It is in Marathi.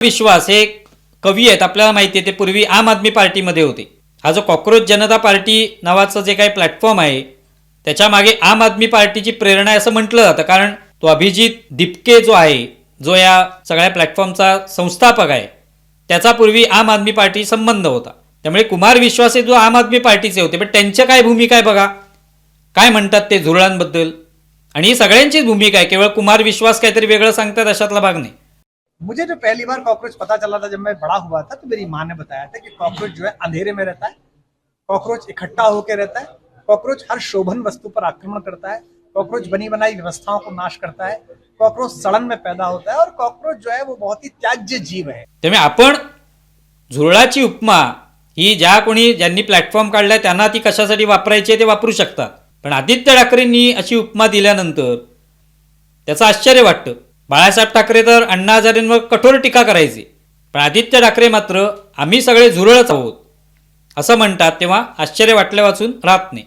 विश्वास हे कवी आहेत, आपल्याला माहिती आहे, ते पूर्वी आम आदमी पार्टीमध्ये होते. हा जो कॉक्रोच जनता पार्टी नावाचं जे काही प्लॅटफॉर्म आहे त्याच्यामागे आम आदमी पार्टीची प्रेरणा आहे असं म्हटलं जातं. कारण तो अभिजित दिपके जो आहे, जो या सगळ्या प्लॅटफॉर्मचा संस्थापक आहे, त्याचा पूर्वी आम आदमी पार्टी संबंध होता. त्यामुळे कुमार विश्वास हे जो आम आदमी पार्टीचे होते, पण त्यांच्या काय भूमिका आहे बघा, काय म्हणतात ते झुरळांबद्दल. आणि ही सगळ्यांचीच भूमिका आहे, केवळ कुमार विश्वास काहीतरी वेगळं सांगतात अशातला भाग नाही. मुझे जो पहली बार कॉकरोच पता चला था, जब मैं बड़ा हुआ था, तो मेरी माँ ने बताया था कि कॉकरोच जो है अंधेरे में रहता है, कॉकरोच इकट्ठा होकर रहता है, कॉकरोच हर शोभन वस्तु पर आक्रमण करता है, कॉकरोच बनी बनाई व्यवस्थाओं को नाश करता है, कॉकरोच सड़न में पैदा होता है और कॉकरोच जो है वो बहुत ही त्याज्य जीव है. त्यामुळे आपण झुरळाची उपमा ही ज्यांनी प्लॅटफॉर्म काढलाय त्यांना ती कशासाठी वापरायची ते वापरू शकतात. पण आदित्य ठाकरेंनी अशी उपमा दिल्यानंतर त्याचं आश्चर्य वाटतं. बाळासाहेब ठाकरे तर अण्णा हजारेंवर कठोर टीका करायचे, पण आदित्य ठाकरे मात्र आम्ही सगळे झुरळच आहोत असं म्हणतात, तेव्हा आश्चर्य वाटल्या वाचून राहत नाही.